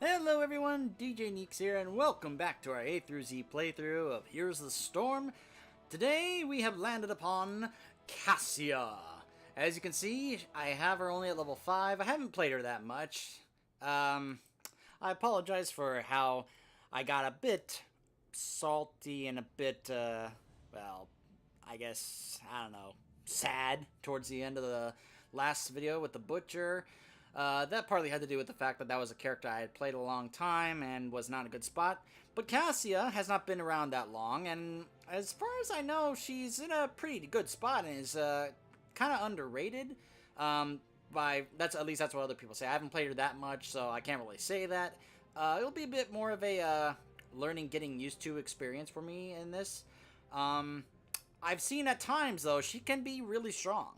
Hello everyone, DJ Neeks here, and welcome back to our A through Z playthrough of Here's the Storm. Today we have landed upon Cassia. As you can see, I have her only at level 5. I haven't played her that much. I apologize for how I got a bit salty and a bit, well, I guess, I don't know, sad towards the end of the last video with the Butcher. That partly had to do with the fact that that was a character I had played a long time and was not in a good spot. But Cassia has not been around that long, and as far as I know, she's in a pretty good spot and is kind of underrated. At least that's what other people say. I haven't played her that much, so I can't really say that. It'll be a bit more of a learning, getting used to experience for me in this. I've seen at times, though, she can be really strong.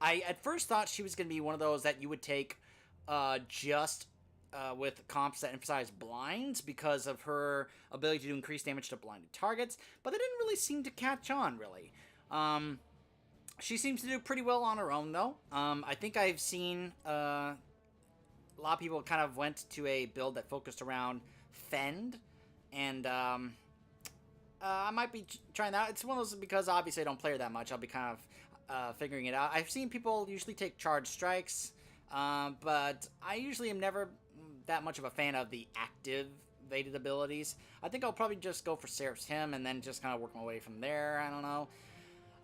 I at first thought she was going to be one of those that you would take with comps that emphasize blinds because of her ability to do increased damage to blinded targets, but that didn't really seem to catch on, really. She seems to do pretty well on her own, though. I think I've seen a lot of people kind of went to a build that focused around Fend, and I might be trying that. It's one of those, because obviously I don't play her that much, I'll be kind of figuring it out. I've seen people usually take charged strikes, but I usually am never that much of a fan of the activated abilities. I think I'll probably just go for Seraph's Hymn and then just kind of work my way from there. I don't know.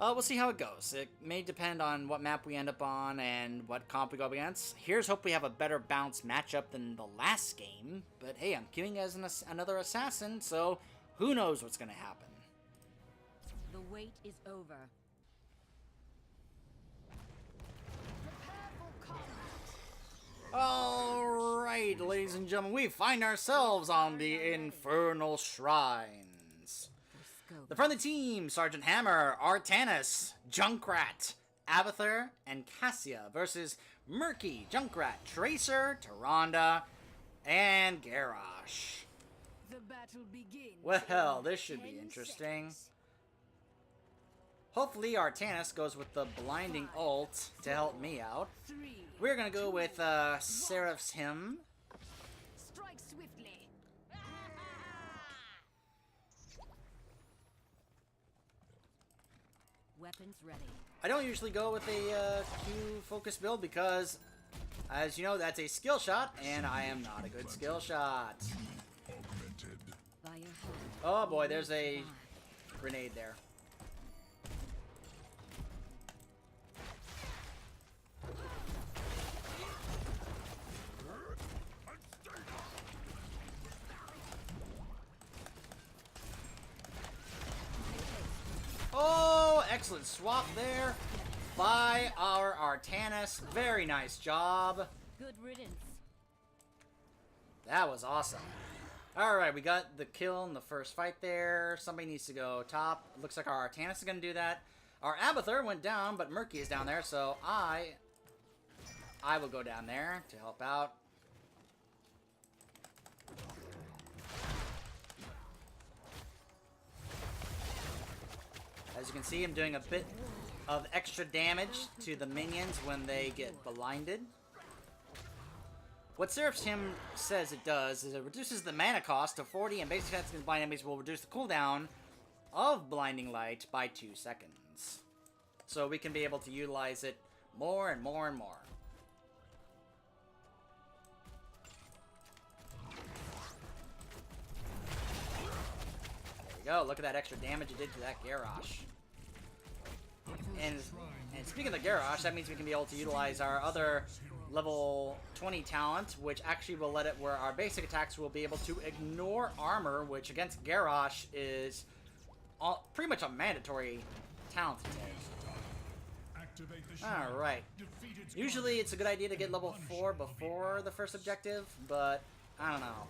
We'll see how it goes. It may depend on what map we end up on and what comp we go up against. Here's hope we have a better balanced matchup than the last game, but hey, I'm queuing as another assassin, so who knows what's going to happen. The wait is over. Alright, ladies and gentlemen, we find ourselves on the Infernal Shrines. The friendly team, Sergeant Hammer, Artanis, Junkrat, Abathur, and Cassia versus Murky, Junkrat, Tracer, Tyrande, and Garrosh. The battle begins. Well, this should be interesting. Hopefully Artanis goes with the blinding ult to help me out. We're gonna go with Seraph's Hymn. Strike swiftly. Weapons ready. I don't usually go with a Q focus build because, as you know, that's a skill shot, and I am not a good skill shot. Oh boy, there's a grenade there. Oh, excellent swap there by our Artanis. Very nice job. Good riddance. That was awesome. Alright, we got the kill in the first fight there. Somebody needs to go top. It looks like our Artanis is going to do that. Our Abathur went down, but Murky is down there, so I will go down there to help out. As you can see, I'm doing a bit of extra damage to the minions when they get blinded. What Seraph's Hymn says it does is it reduces the mana cost to 40, and basic attacks against blind enemies will reduce the cooldown of Blinding Light by 2 seconds. So we can be able to utilize it more and more and more. There we go, look at that extra damage it did to that Garrosh. And speaking of the Garrosh, that means we can be able to utilize our other level 20 talent, which actually will let it where our basic attacks will be able to ignore armor, which against Garrosh is pretty much a mandatory talent to take. Alright. Usually it's a good idea to get level 4 before the first objective, but I don't know.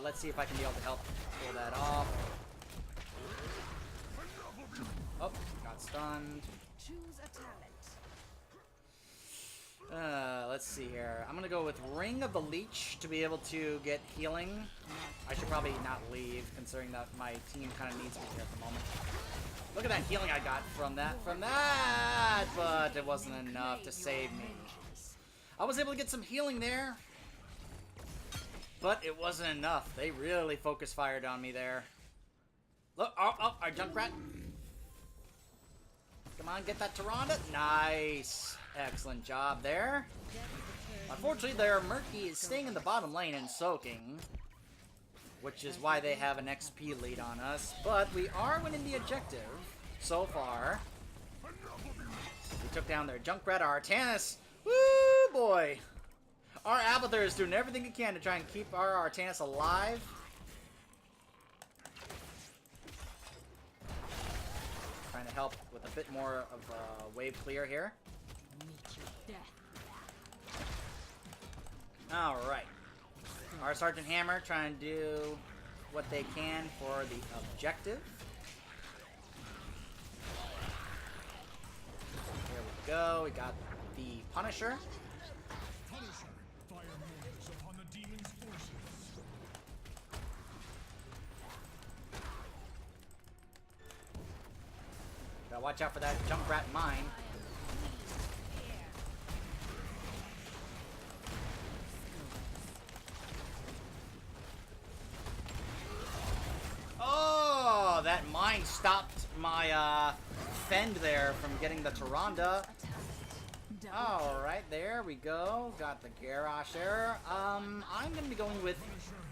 Let's see if I can be able to help pull that off. Oh, got stunned. Choose a talent. Let's see here. I'm gonna go with Ring of the Leech to be able to get healing. I should probably not leave, considering that my team kind of needs me here at the moment. Look at that healing I got from that, but it wasn't enough to save me. I was able to get some healing there. But it wasn't enough. They really focus fired on me there. Look, oh, our Junkrat. Come on, get that Tyrande. Nice. Excellent job there. Unfortunately, their Murky is staying in the bottom lane and soaking, which is why they have an XP lead on us. But we are winning the objective so far. We took down their Junkrat, our Artanis. Woo, boy. Our Abathur is doing everything he can to try and keep our Artanis alive. Trying to help with a bit more of wave clear here. Alright. Our Sergeant Hammer trying to do what they can for the objective. There we go. We got the Punisher. Gotta watch out for that Junkrat mine. Oh, that mine stopped my fend there from getting the Tyrande. Alright, there we go. Got the Garrosh there. I'm gonna be going with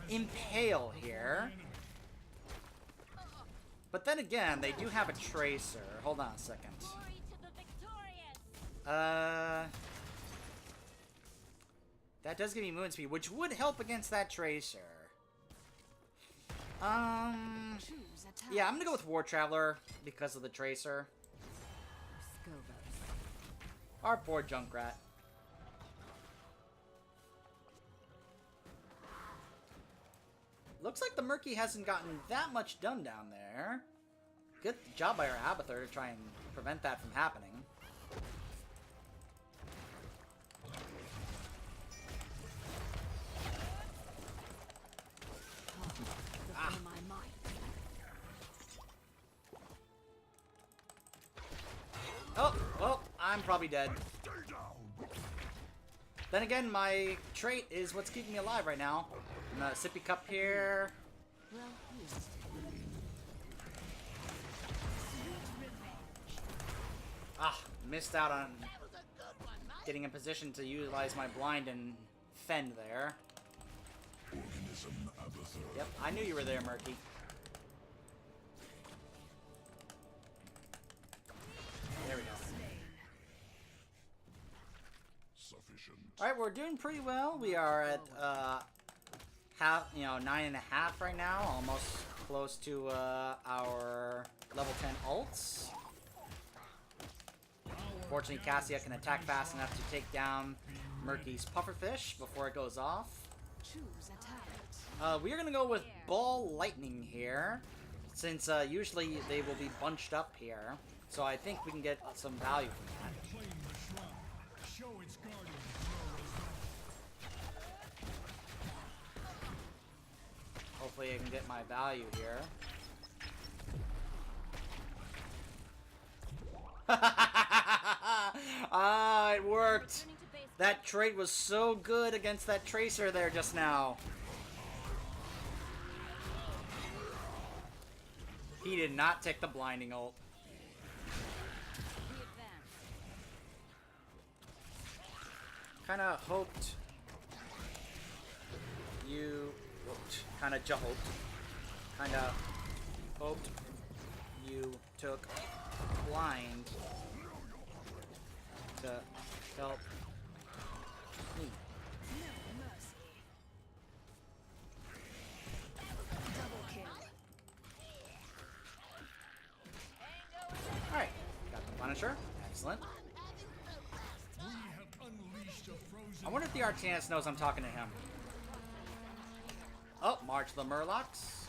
Impale here. But then again, they do have a Tracer. Hold on a second. That does give me movement speed, which would help against that Tracer. Yeah, I'm gonna go with War Traveler because of the Tracer. Our poor Junkrat. Looks like the Murky hasn't gotten that much done down there. Good job by our Abathur to try and prevent that from happening. Ah. Oh, well, I'm probably dead. Then again, my trait is what's keeping me alive right now. And sippy cup here. Ah, missed out on getting in position to utilize my blind and fend there. Yep, I knew you were there, Murky. There we go. Alright, we're doing pretty well. We are at half, 9.5 right now, almost close to our level 10 ults. Fortunately, Cassia can attack fast enough to take down Murky's pufferfish before it goes off. We are going to go with Ball Lightning here, since usually they will be bunched up here. So I think we can get some value from that. Hopefully I can get my value here. Ah, it worked! That trait was so good against that Tracer there just now. He did not take the blinding ult. Kinda hoped you... Kinda hoped. Kinda hoped you took blind to help me. Alright, got the Punisher. Excellent. I wonder if the Artanis knows I'm talking to him. Oh, March the Murlocs.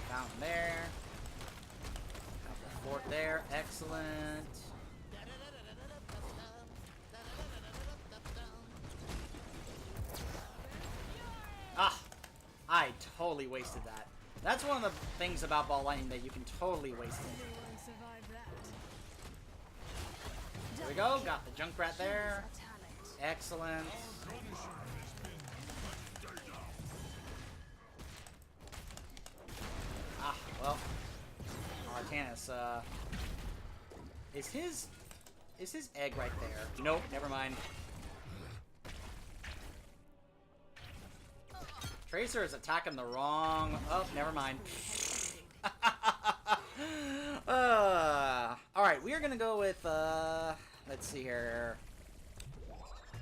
Down there. Got the fort there. Excellent. Ah! totally wasted that. That's one of the things about Ball Lightning that you can totally waste it. No one survived that. There we go. Got the Junkrat there. Choose a talent. Excellent. Ah, well. Arcanus, is his egg right there? Nope, never mind. Tracer is attacking the wrong... Oh, never mind. Alright, we are gonna go with, let's see here.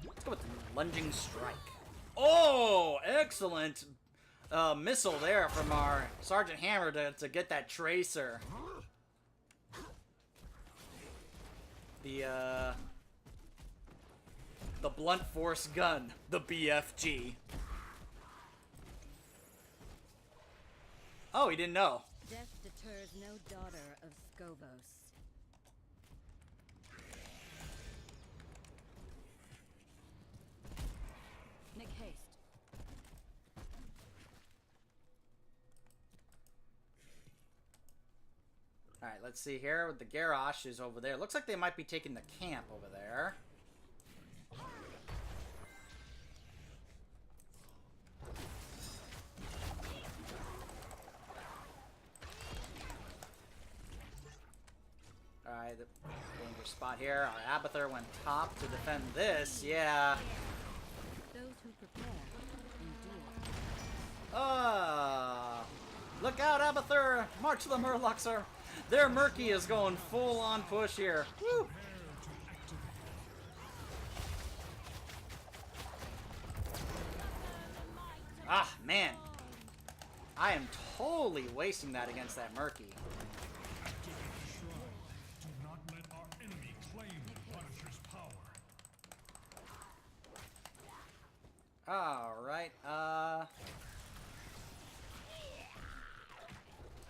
Let's go with the Lunging Strike. Oh, excellent missile there from our Sergeant Hammer to get that Tracer. The Blunt Force Gun, the BFG. Oh, he didn't know. Death deters no daughter of Scovos. Make haste. Alright, let's see here. With the Garrosh is over there. Looks like they might be taking the camp over there. Alright, the danger spot here. Our Abathur went top to defend this. Yeah. Those who prepare endure. Look out, Abathur! March the Murlocs. Their Murky is going full on push here. Woo! Ah, man. I am totally wasting that against that Murky. Do not let our enemy claim the Punisher's power. Alright,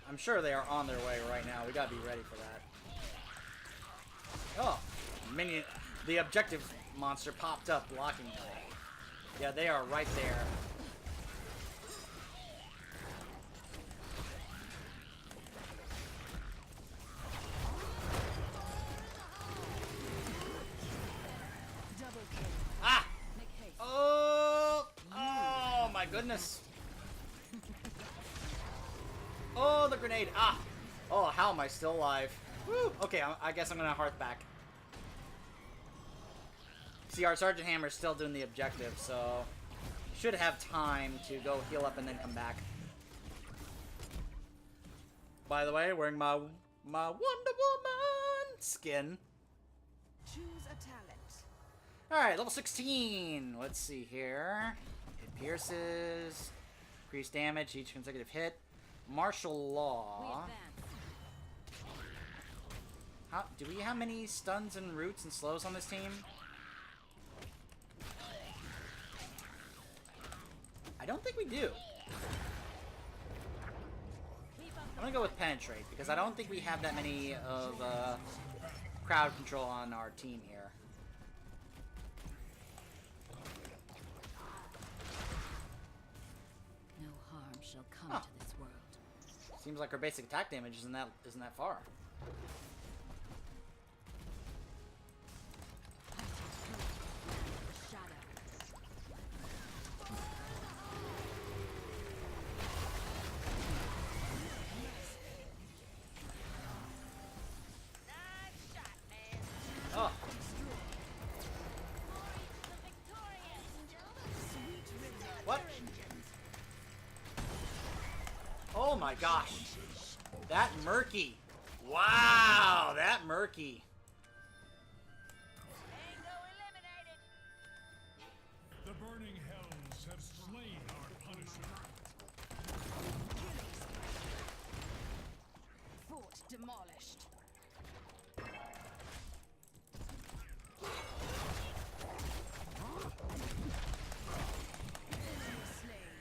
I'm sure they are on their way right now. We gotta be ready for that. Oh, minion. The objective monster popped up blocking that. Yeah, they are right there. Double kill. Ah! Make haste. Oh my goodness. Oh, the grenade. Ah! Oh, how am I still alive? Woo! Okay, I guess I'm gonna hearth back. See, our Sergeant Hammer is still doing the objective, so should have time to go heal up and then come back. By the way, wearing my Wonder Woman skin. Choose a talent. Alright, level 16. Let's see here. It pierces. Increased damage each consecutive hit. Martial We Law. advance. Do we have many stuns and roots and slows on this team? I don't think we do. I'm gonna go with Penetrate, because I don't think we have that many of crowd control on our team here. No harm shall come Huh. to this world. Seems like our basic attack damage isn't that far. The shadow. Oh, what? Oh my gosh. That Murky. Wow, that Murky. The burning hells have slain our Punisher. Fort demolished. Slain.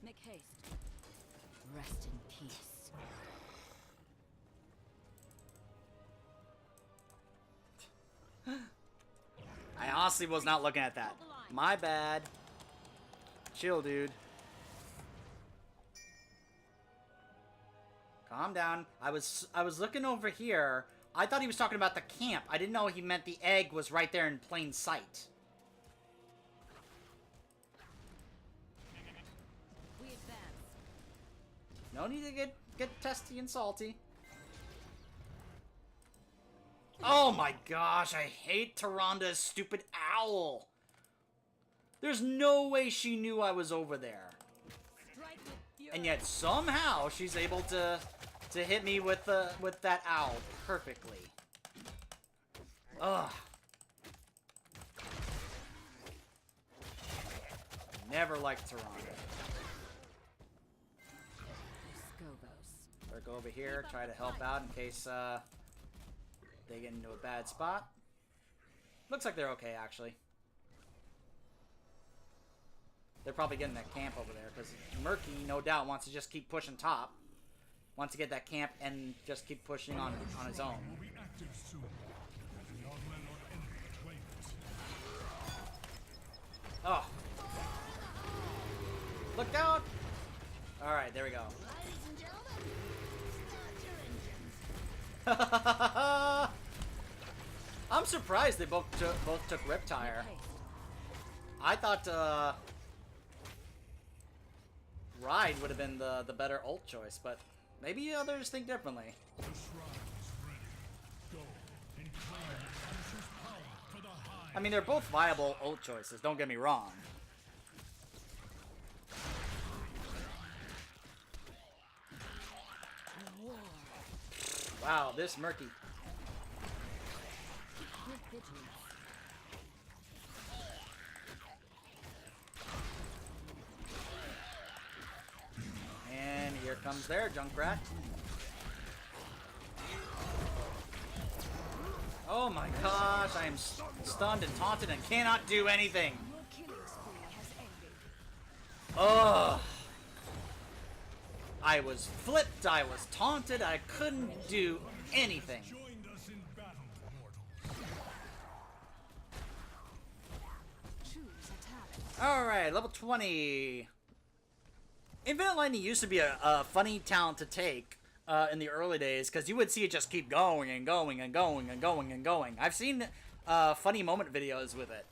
Make haste. Rest in peace. I honestly was not looking at that. My bad. Chill, dude. Calm down. I was looking over here. I thought he was talking about the camp. I didn't know he meant the egg was right there in plain sight. We advance. No need to get testy and salty. Oh my gosh, I hate Tyranda's stupid owl. There's no way she knew I was over there. Strike with fury. And yet somehow she's able to hit me with that owl perfectly. Ugh. Never liked Tyrande. Skogos. Better go over here, try to help out in case they get into a bad spot. Looks like they're okay, actually. They're probably getting that camp over there, because Murky, no doubt, wants to just keep pushing top. Wants to get that camp and just keep pushing on his own. Will be active soon. Do not let our enemy claim it. Oh. Look out! Alright, there we go. Ladies and gentlemen, start your engines. I'm surprised they both took Riptire. I thought Ride would have been the better ult choice, but maybe others think differently. The shrine is ready. Go and claim the Punisher's power for the high. I mean, they're both viable ult choices, don't get me wrong. Wow, this Murky. With vigilance. And here comes their Junkrat. Oh my gosh, I am stunned and taunted and cannot do anything. Your killing spree has ended. Ugh. I was flipped, I was taunted, I couldn't do anything. Joined us in battle, mortals. Choose attack. Alright, level 20. Infinite Lightning used to be a funny talent to take in the early days, because you would see it just keep going and going and going and going and going. I've seen funny moment videos with it.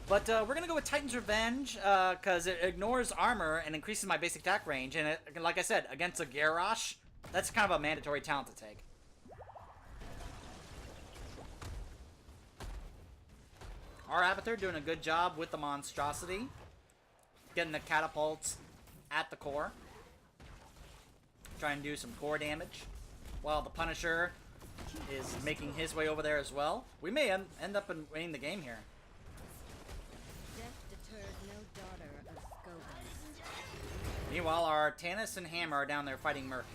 But we're going to go with Titan's Revenge, because it ignores armor and increases my basic attack range. And like I said, against a Garrosh, that's kind of a mandatory talent to take. Our Abathur doing a good job with the monstrosity. Getting the catapults at the core. Trying to do some core damage. While the Punisher is making his way over there as well. We may end up winning the game here. Death deters no daughter of Skogos. Meanwhile, our Tannis and Hammer are down there fighting Murky.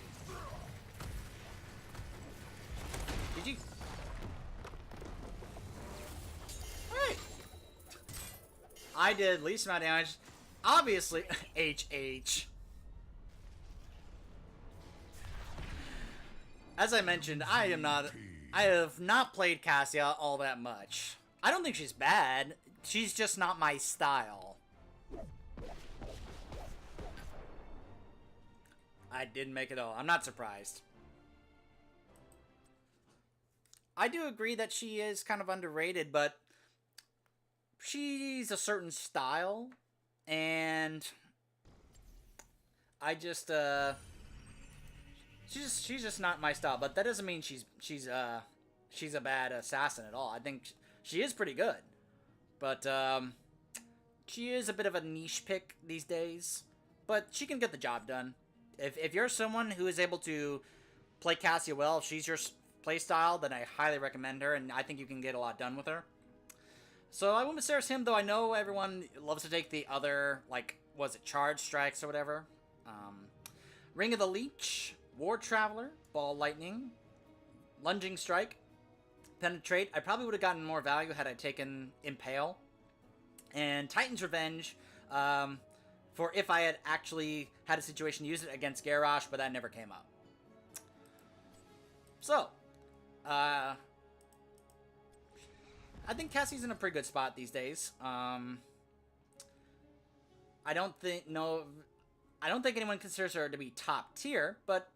GG. Hey! I did least amount of damage. Obviously, HH. As I mentioned, I have not played Cassia all that much. I don't think she's bad. She's just not my style. I didn't make it all. I'm not surprised. I do agree that she is kind of underrated, but she's a certain style, and I just she's just not my style. But that doesn't mean she's a bad assassin at all. I think she is pretty good, but she is a bit of a niche pick these days. But she can get the job done. If you're someone who is able to play Cassia well, if she's your playstyle, then I highly recommend her, and I think you can get a lot done with her. So I went with Sarah's Hymn, though I know everyone loves to take the other, like, was it Charge Strikes or whatever? Ring of the Leech, War Traveler, Ball Lightning, Lunging Strike, Penetrate. I probably would have gotten more value had I taken Impale. And Titan's Revenge, for if I had actually had a situation to use it against Garrosh, but that never came up. So, I think Cassie's in a pretty good spot these days. I don't think anyone considers her to be top tier, but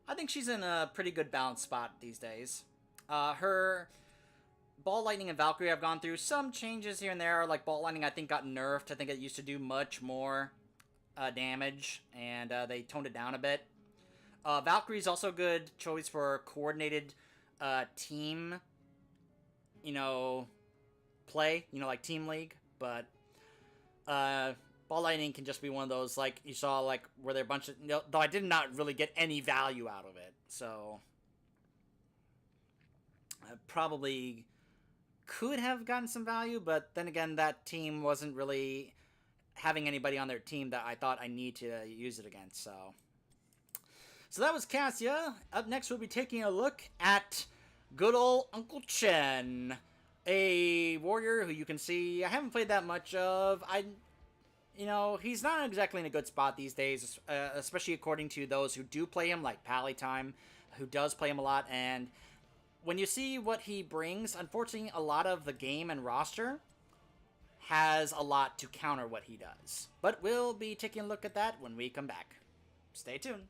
I think she's in a pretty good balanced spot these days. Her Ball Lightning and Valkyrie have gone through some changes here and there. Like Ball Lightning, I think got nerfed. I think it used to do much more damage, and they toned it down a bit. Valkyrie's also a good choice for coordinated team, play, like Team League. But Ball Lightning can just be one of those, like, you saw, like, where there are a bunch of... though I did not really get any value out of it, so... I probably could have gotten some value, but then again, that team wasn't really having anybody on their team that I thought I need to use it against, so... So that was Cassia. Up next, we'll be taking a look at good old Uncle Chen, a warrior who you can see I haven't played that much of. He's not exactly in a good spot these days, especially according to those who do play him, like Pallytime, who does play him a lot. And when you see what he brings, unfortunately, a lot of the game and roster has a lot to counter what he does. But we'll be taking a look at that when we come back. Stay tuned.